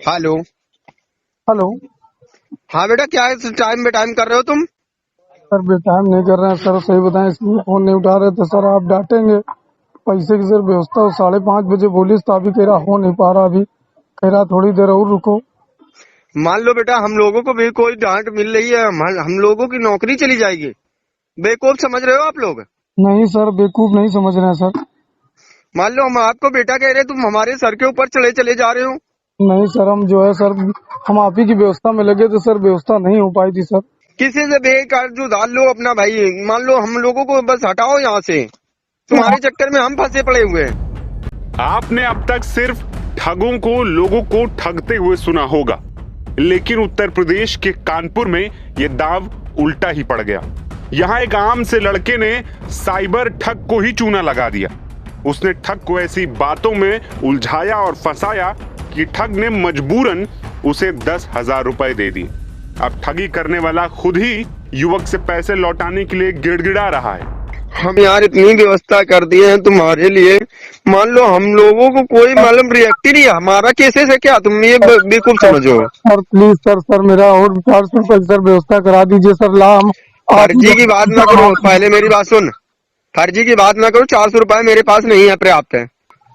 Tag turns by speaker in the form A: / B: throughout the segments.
A: Hello.
B: Hello.
A: हाँ बेटा, क्या है, टाइम बे टाइम कर रहे हो तुम?
B: सर बेटाइम नहीं कर रहे हैं सर, सही बताएं, इसलिए फोन नहीं उठा रहे थे सर। आप डांटेंगे। पैसे की सर व्यवस्था हो, 5:30 बजे बोली तो अभी कह रहा हो नहीं पा रहा, अभी कह रहा थोड़ी देर और रुको।
A: मान लो बेटा, हम लोगों को भी कोई डांट मिल रही है, हम लोगों की नौकरी चली जाएगी। बेवकूफ समझ रहे हो आप लोग?
B: नहीं सर, बेवकूफ नहीं समझ रहे हैं सर।
A: मान लो हम आपको बेटा कह रहे हैं, तुम हमारे सर के ऊपर चले जा रहे हो।
B: नहीं सर, हम जो है सर, हम आप ही की व्यवस्था में लगे थे सर, व्यवस्था नहीं हो पाई थी सर।
A: किसी से बेकार जो डाल लो अपना भाई। मान लो हम लोगों को बस हटाओ यहाँ से, तुम्हारे चक्कर में हम फंसे पड़े हुए हैं।
C: आपने अब तक सिर्फ ठगों को, लोगों को ठगते हुए सुना होगा, लेकिन उत्तर प्रदेश के कानपुर में यह दांव उल्टा ही पड़ गया। यहाँ एक आम से लड़के ने साइबर ठग को ही चूना लगा दिया। उसने ठग को ऐसी बातों में उलझाया और फंसाया कि ठग ने मजबूरन उसे 10,000 रुपए दे दिए। अब ठगी करने वाला खुद ही युवक से पैसे लौटाने के लिए गिड़गिड़ा रहा है।
A: हम यार इतनी व्यवस्था कर दिए हैं तुम्हारे लिए, मान लो हम लोगों को कोई मालूम रिएक्ट ही नहीं है। हमारा केसेस है क्या, तुम ये बेवकूफ समझो?
B: सर प्लीज सर मेरा और 400 रुपए सर व्यवस्था करा दीजिए सर। लाम
A: फर्जी की बात ना करो, पहले मेरी बात सुन। फर्जी की बात ना करो, 400 रुपए मेरे पास नहीं है, पर्याप्त है।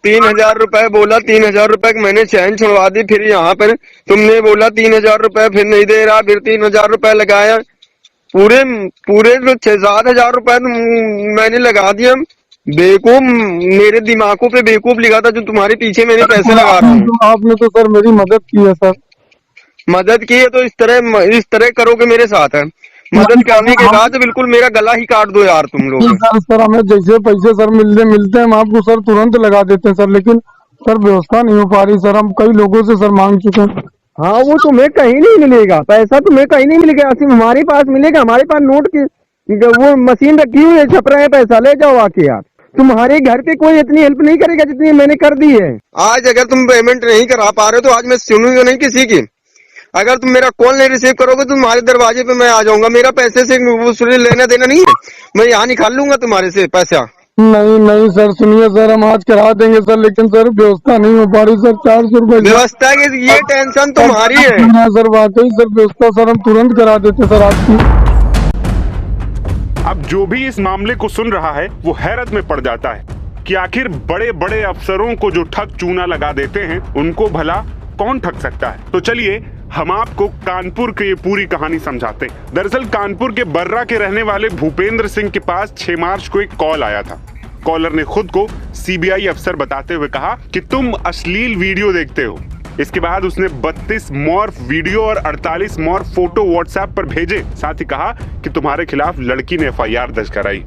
A: 3,000 रुपए बोला, 3,000 रुपए मैंने चैन छुड़वा दी। फिर यहाँ पर तुमने बोला 3,000 रुपए, फिर नहीं दे रहा, फिर 3,000 रुपए लगाया। पूरे पूरे 6-7 हजार रुपए मैंने लगा दिया। बेवकूफ, मेरे दिमागों पे बेवकूफ लिखा था जो तुम्हारे पीछे मैंने पैसे लगा रहा हूँ।
B: आपने तो सर मेरी मदद की है सर।
A: मदद की है तो इस तरह करोगे मेरे साथ? है मदद करने के बाद बिल्कुल मेरा गला ही काट दो यार तुम लोग।
B: सर हमें जैसे पैसे सर मिलते हैं हम आपको सर तुरंत लगा देते हैं सर, लेकिन सर व्यवस्था नहीं हो पा रही सर। हम कई लोगों से सर मांग चुके हैं।
A: हाँ, वो तुम्हें कहीं नहीं मिलेगा, पैसा तुम्हें कहीं नहीं मिलेगा, सिर्फ हमारे पास मिलेगा। हमारे पास नोट की वो मशीन रखी हुई है, छप रहा है पैसा, ले जाओ आके यार। तुम्हारे घर पे कोई इतनी हेल्प नहीं करेगा जितनी मैंने कर दी है। आज अगर तुम पेमेंट नहीं करा पा रहे हो तो आज मैं सुनूंगा नहीं किसी की। अगर तुम मेरा कॉल नहीं रिसीव करोगे तो तुम्हारे दरवाजे पे मैं आ जाऊंगा। मेरा पैसे से लेना देना नहीं है, मैं यहाँ निकाल लूंगा तुम्हारे से पैसा।
B: नहीं सर, सुनिए सर, हम आज करा देंगे सर, लेकिन सर व्यवस्था नहीं हो पा रही सर। 400 रुपए
A: व्यवस्था की ये टेंशन तुम्हारी है
B: सर, वाकई सर व्यवस्था सर हम तुरंत करा देते सर आपकी।
C: अब जो भी इस मामले को सुन रहा है वो हैरत में पड़ जाता है कि आखिर बड़े बड़े अफसरों को जो ठग चूना लगा देते हैं उनको भला कौन ठग सकता है। तो चलिए हम आपको कानपुर की ये पूरी कहानी समझाते हैं। दरअसल कानपुर के बर्रा के रहने वाले भूपेंद्र सिंह के पास 6 मार्च को एक कॉल आया था। कॉलर ने खुद को सीबीआई अफसर बताते हुए कहा कि तुम अश्लील वीडियो देखते हो। इसके बाद उसने 32 मॉर्फ वीडियो और 48 मॉर्फ फोटो व्हाट्सएप पर भेजे। साथ ही कहा कि तुम्हारे खिलाफ लड़की ने FIR दर्ज कराई।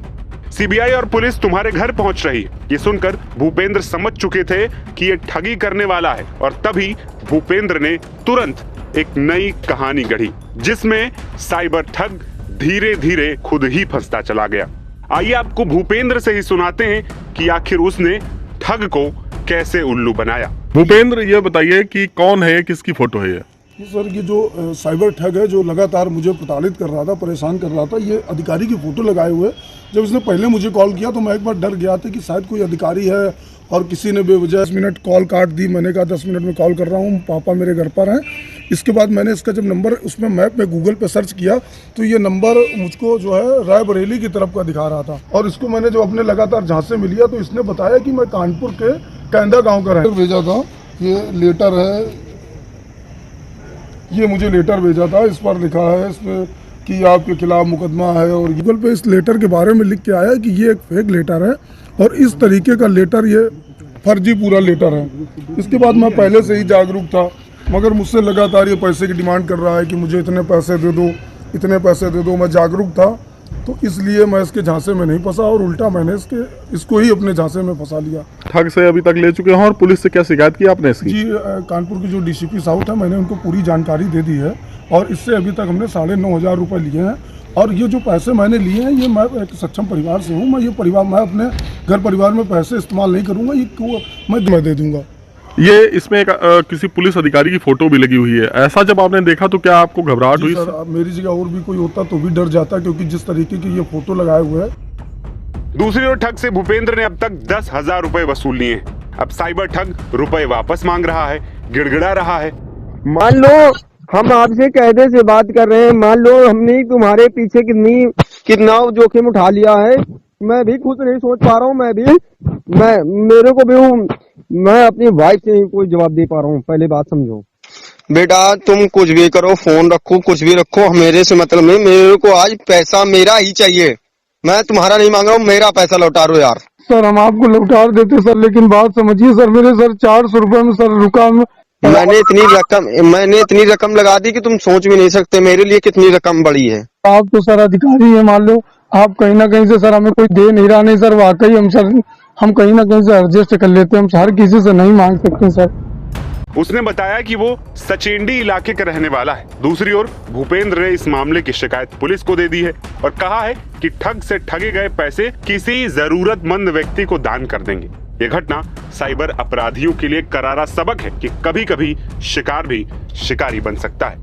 C: सीबीआई और पुलिस तुम्हारे घर पहुंच रही है। ये सुनकर भूपेंद्र समझ चुके थे कि ये ठगी करने वाला है, और तभी भूपेंद्र ने तुरंत एक नई कहानी गढ़ी जिसमें साइबर ठग धीरे धीरे खुद ही फंसता चला गया। आइए आपको भूपेंद्र से ही सुनाते हैं कि आखिर उसने ठग को कैसे उल्लू बनाया।
D: भूपेंद्र, ये बताइए कि कौन है, किसकी फोटो है ये?
E: सर, ये जो साइबर ठग है जो लगातार मुझे प्रताड़ित कर रहा था, परेशान कर रहा था, ये अधिकारी की फ़ोटो लगाए हुए। जब इसने पहले मुझे कॉल किया तो मैं एक बार डर गया था कि शायद कोई अधिकारी है और किसी ने बेवजह 10 मिनट कॉल काट दी। मैंने कहा 10 मिनट में कॉल कर रहा हूँ, पापा मेरे घर पर हैं। इसके बाद मैंने इसका जब नंबर उसमें मैप में गूगल पे सर्च किया तो ये नंबर मुझको जो है रायबरेली की तरफ का दिखा रहा था। और इसको मैंने जब अपने लगातार झांसे में लिया तो इसने बताया कि मैं कानपुर के कैंदा गाँव का रहने भेजा था। ये लेटर है, ये मुझे लेटर भेजा था, इस पर लिखा है इसमें कि आपके खिलाफ मुकदमा है। और गूगल पे इस लेटर के बारे में लिख के आया कि ये एक फेक लेटर है और इस तरीके का लेटर, ये फर्जी पूरा लेटर है। इसके बाद मैं पहले से ही जागरूक था, मगर मुझसे लगातार ये पैसे की डिमांड कर रहा है कि मुझे इतने पैसे दे दो, इतने पैसे दे दो। मैं जागरूक था तो इसलिए मैं इसके झांसे में नहीं फंसा और उल्टा मैंने इसको ही अपने झांसे में फंसा लिया।
D: ठग से अभी तक ले चुके हैं और पुलिस से क्या शिकायत की आपने इसकी?
E: जी, कानपुर की जो DCP साउथ है, मैंने उनको पूरी जानकारी दे दी है और इससे अभी तक हमने 9,500 रुपये लिए हैं। और ये जो पैसे मैंने लिए हैं, ये मैं एक सक्षम परिवार से हूँ। मैं अपने घर परिवार में पैसे इस्तेमाल नहीं करूँगा, ये मैं दे दूँगा।
D: ये इसमें एक किसी पुलिस अधिकारी की फोटो भी लगी हुई है। ऐसा जब आपने देखा तो क्या आपको घबराहट हुई?
E: सर, मेरी जगह और भी कोई होता तो भी डर जाता, क्योंकि जिस तरीके की ये फोटो लगाए हुए है।
C: दूसरी ओर ठग से भूपेंद्र ने अब तक 10,000 रुपए वसूल लिए। अब साइबर ठग रुपए वापस मांग रहा है, गिड़गिड़ा रहा है।
A: मान लो हम आपसे कायदे से बात कर रहे हैं, मान लो हमने तुम्हारे पीछे कितना जोखिम उठा लिया है, मैं भी खुद नहीं सोच पा रहा हूँ, मेरे को भी मैं अपनी वाइफ से कोई जवाब दे पा रहा हूँ। पहले बात समझो बेटा, तुम कुछ भी करो, फोन रखो, कुछ भी रखो, मेरे से मतलब नहीं, मेरे को आज पैसा मेरा ही चाहिए, मैं तुम्हारा नहीं मांग रहा हूँ, मेरा पैसा लौटा दो यार।
B: सर हम आपको लौटा देते सर, लेकिन बात समझिए सर, मेरे सर 400 रुपए में सर रुका
A: मैंने इतनी रकम लगा दी कि तुम सोच भी नहीं सकते मेरे लिए कितनी रकम बड़ी है।
B: आप तो सर अधिकारी है, मान लो आप कहीं ना कहीं से सर हमें कोई दे नहीं रहा, नहीं सर वाकई हम कहीं ना कहीं से एडजस्ट कर लेते हैं, हम हर किसी से नहीं मांग सकते सर।
C: उसने बताया कि वो सचेंडी इलाके का रहने वाला है। दूसरी ओर भूपेंद्र ने इस मामले की शिकायत पुलिस को दे दी है और कहा है कि ठग से ठगे गए पैसे किसी जरूरतमंद व्यक्ति को दान कर देंगे। ये घटना साइबर अपराधियों के लिए करारा सबक है कि कभी-कभी शिकार भी शिकारी बन सकता है।